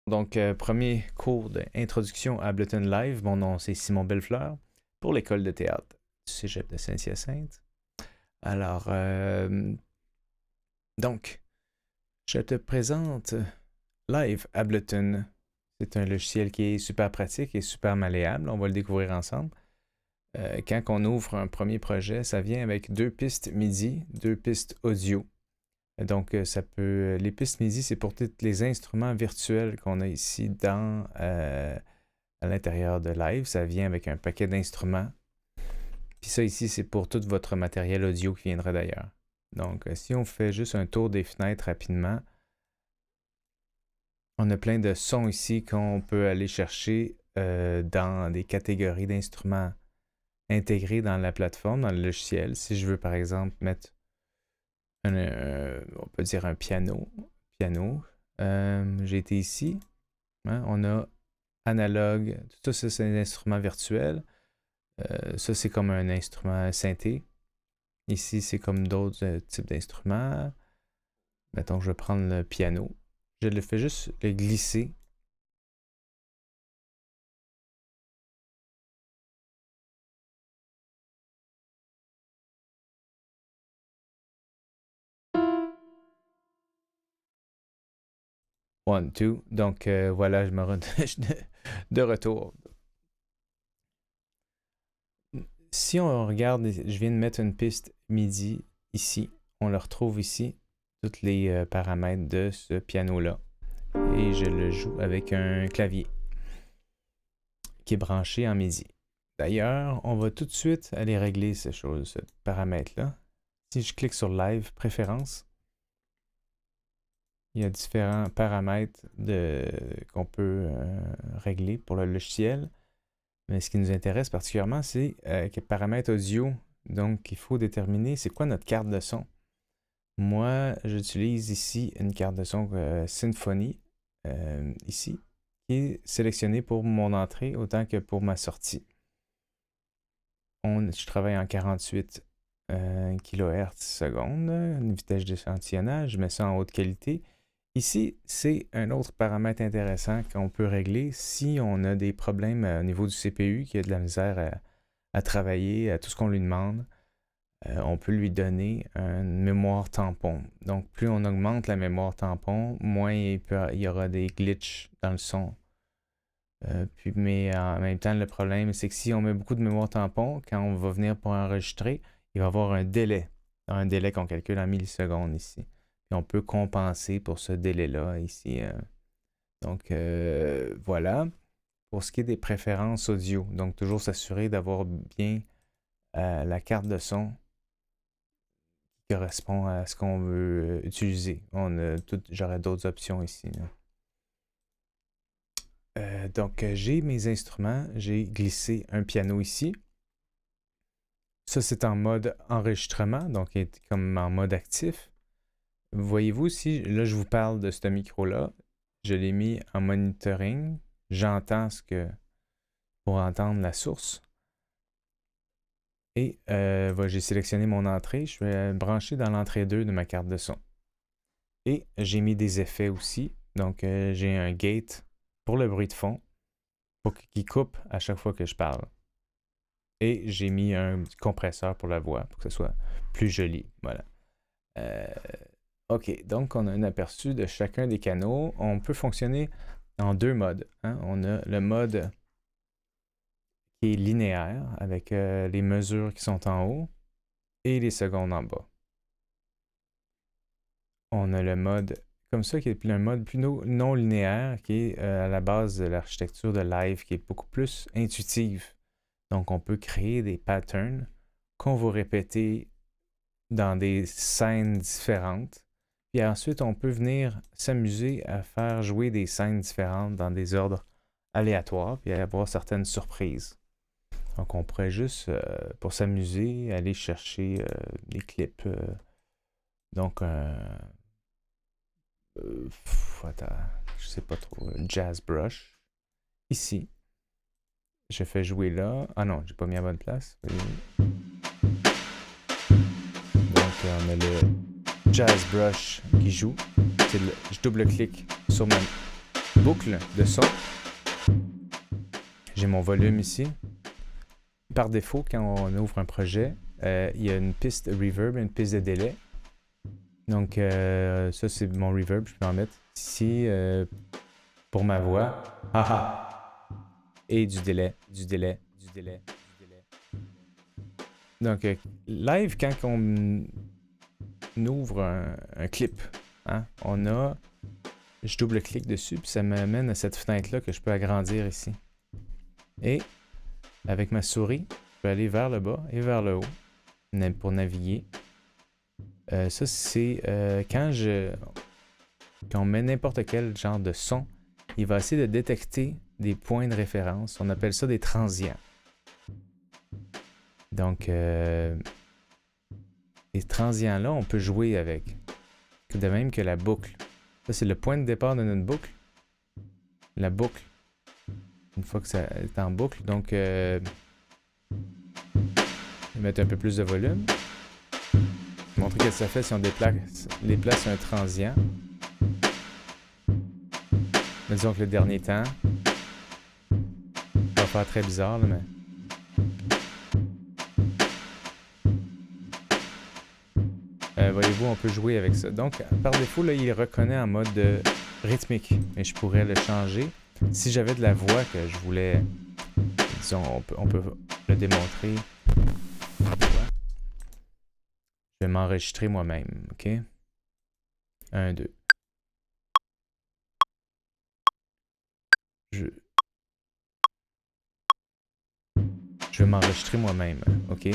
Donc, premier cours d'introduction à Ableton Live. Mon nom, c'est Simon Bellefleur pour l'école de théâtre du Cégep de Saint-Hyacinthe. Alors, donc, je te présente Live Ableton. C'est un logiciel qui est super pratique et super malléable. On va le découvrir ensemble. Quand on ouvre un premier projet, ça vient avec 2 pistes MIDI, 2 pistes audio. Donc, les pistes MIDI, c'est pour tous les instruments virtuels qu'on a ici à l'intérieur de Live. Ça vient avec un paquet d'instruments. Puis ça ici, c'est pour tout votre matériel audio qui viendra d'ailleurs. Donc, si on fait juste un tour des fenêtres rapidement, on a plein de sons ici qu'on peut aller chercher dans des catégories d'instruments intégrés dans la plateforme, dans le logiciel. Si je veux, par exemple, mettre on peut dire un piano. J'ai été ici. Hein, on a analogue. Tout ça, c'est un instrument virtuel. Ça, c'est comme un instrument synthé. Ici, c'est comme d'autres types d'instruments. Mettons que je vais prendre le piano. Je le fais juste le glisser. One, two. Donc, voilà, je me rends de retour. Si on regarde, je viens de mettre une piste MIDI ici. On le retrouve ici, tous les paramètres de ce piano-là. Et je le joue avec un clavier qui est branché en MIDI. D'ailleurs, on va tout de suite aller régler ce paramètre-là. Si je clique sur Live, Préférences, il y a différents paramètres qu'on peut régler pour le logiciel. Mais ce qui nous intéresse particulièrement, c'est quel paramètre audio. Donc, il faut déterminer c'est quoi notre carte de son. Moi, j'utilise ici une carte de son Symfony, ici, qui est sélectionnée pour mon entrée autant que pour ma sortie. Je travaille en 48 kHz seconde, une vitesse d'échantillonnage, je mets ça en haute qualité. Ici, c'est un autre paramètre intéressant qu'on peut régler si on a des problèmes au niveau du CPU, qui a de la misère à travailler, à tout ce qu'on lui demande. On peut lui donner une mémoire tampon. Donc, plus on augmente la mémoire tampon, moins il y aura des glitches dans le son. Mais en même temps, le problème, c'est que si on met beaucoup de mémoire tampon, quand on va venir pour enregistrer, il va y avoir un délai qu'on calcule en millisecondes ici. Puis on peut compenser pour ce délai-là ici. Donc, voilà. Pour ce qui est des préférences audio, donc toujours s'assurer d'avoir bien la carte de son qui correspond à ce qu'on veut utiliser. J'aurais d'autres options ici. Donc, j'ai mes instruments. J'ai glissé un piano ici. Ça, c'est en mode enregistrement, donc il est comme en mode actif. Voyez-vous, si là, je vous parle de ce micro-là, je l'ai mis en monitoring. J'entends pour entendre la source. Et j'ai sélectionné mon entrée. Je vais brancher dans l'entrée 2 de ma carte de son. Et j'ai mis des effets aussi. Donc, j'ai un gate pour le bruit de fond, pour qu'il coupe à chaque fois que je parle. Et j'ai mis un compresseur pour la voix, pour que ce soit plus joli. Voilà. OK, donc on a un aperçu de chacun des canaux. On peut fonctionner en 2 modes. Hein? On a le mode qui est linéaire, avec les mesures qui sont en haut et les secondes en bas. On a le mode comme ça, qui est un mode plus non linéaire, qui est à la base de l'architecture de Live, qui est beaucoup plus intuitive. Donc, on peut créer des patterns qu'on va répéter dans des scènes différentes. Puis ensuite, on peut venir s'amuser à faire jouer des scènes différentes dans des ordres aléatoires, puis avoir certaines surprises. Donc, on pourrait juste, pour s'amuser, aller chercher des clips. Donc, attends, je sais pas trop, Jazz Brush. Ici. Je fais jouer là. Ah non, j'ai pas mis à bonne place. Donc, on a le Jazz Brush qui joue. Je double-clique sur boucle de son. J'ai mon volume ici. Par défaut, quand on ouvre un projet, il y a une piste reverb et une piste de délai. Donc, ça, c'est mon reverb. Je peux en mettre ici pour ma voix. Et du délai, du délai, du délai, du délai. Donc, live, quand on ouvre un clip, hein, je double-clique dessus, puis ça m'amène à cette fenêtre-là que je peux agrandir ici. Et avec ma souris, je peux aller vers le bas et vers le haut pour naviguer. Ça, c'est quand on met n'importe quel genre de son, il va essayer de détecter des points de référence. On appelle ça des transients. Donc, les transients-là, on peut jouer avec. De même que la boucle. Ça, c'est le point de départ de notre boucle. La boucle. Une fois que ça est en boucle, donc, je vais mettre un peu plus de volume. Montrer ce que ça fait si on déplace un transient. Mais disons que le dernier temps, ça va faire très bizarre, là, mais... voyez-vous, on peut jouer avec ça. Donc, par défaut, là, il reconnaît en mode rythmique. Mais je pourrais le changer. Si j'avais de la voix que je voulais... Disons, on peut le démontrer. Je vais m'enregistrer moi-même, OK? 1, 2. Je vais m'enregistrer moi-même, OK?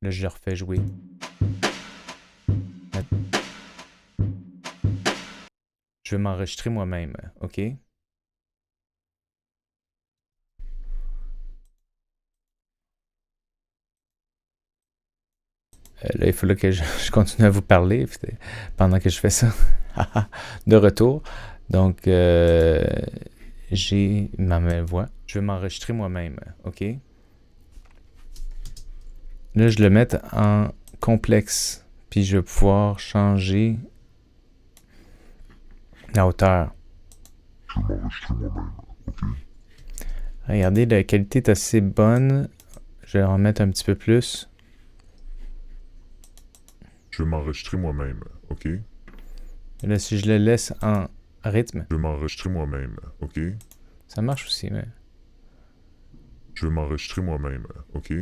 Là, je le refais jouer. Je vais m'enregistrer moi-même, OK? Là, il faut que je continue à vous parler pendant que je fais ça. De retour. Donc, j'ai ma voix. Je vais m'enregistrer moi-même, OK? Là, je le mets en complexe. Puis, je vais pouvoir changer la hauteur. Je vais m'enregistrer moi-même, OK? Regardez, la qualité est assez bonne. Je vais en mettre un petit peu plus. Je vais m'enregistrer moi-même, OK? Là, si je le laisse en rythme, Je vais m'enregistrer moi-même, OK? ça marche aussi, mais... Je vais m'enregistrer moi-même, OK?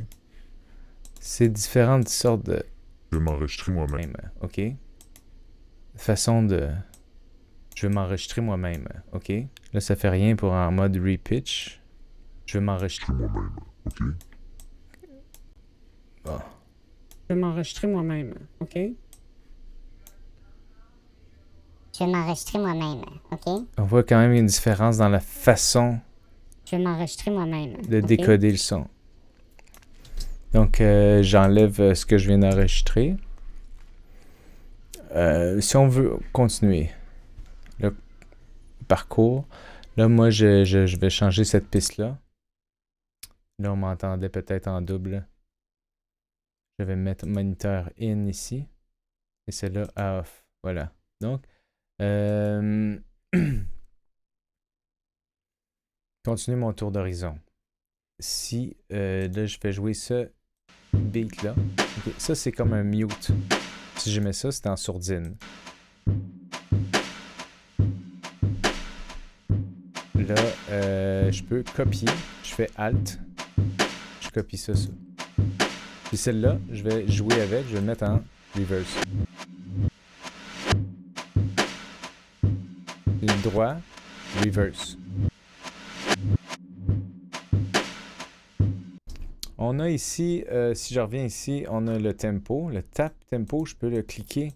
C'est différentes sortes de... Je vais m'enregistrer moi-même, OK? Façon de... Je vais m'enregistrer moi-même, OK? Là, ça fait rien pour en mode repitch. Je vais m'enregistrer moi-même, OK? Bon. Je vais m'enregistrer moi-même, OK? Je vais m'enregistrer moi-même, OK? On voit quand même une différence dans la façon Je vais m'enregistrer moi-même. de OK? décoder le son. Donc, j'enlève ce que je viens d'enregistrer. Si on veut continuer le parcours, là, moi, je vais changer cette piste-là. Là, on m'entendait peut-être en double. Je vais mettre moniteur in ici. Et celle-là à off. Voilà. Donc, continue mon tour d'horizon. Si, là, je fais jouer ce beat-là. Okay. Ça, c'est comme un mute. Si je mets ça, c'est en sourdine. Là, je peux copier. Je fais Alt. Je copie ça. Puis celle-là, je vais jouer avec. Je vais le mettre en reverse. Le droit, reverse. On a ici, si je reviens ici, on a le tempo. Le tap tempo, je peux le cliquer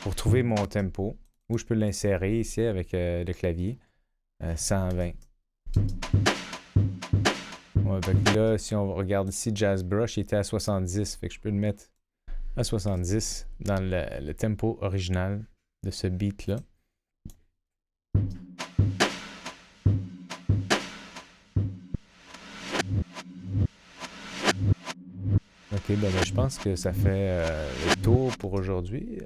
pour trouver mon tempo. Ou je peux l'insérer ici avec le clavier. 120. Ouais, donc là, si on regarde ici, Jazz Brush, il était à 70. Fait que je peux le mettre à 70 dans le tempo original de ce beat-là. Ok, ben, je pense que ça fait le tour pour aujourd'hui.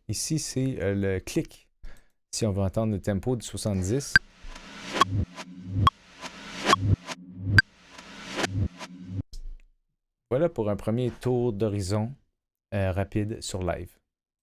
Ici, c'est le clic. Si on veut entendre le tempo du 70. Voilà pour un premier tour d'horizon rapide sur live.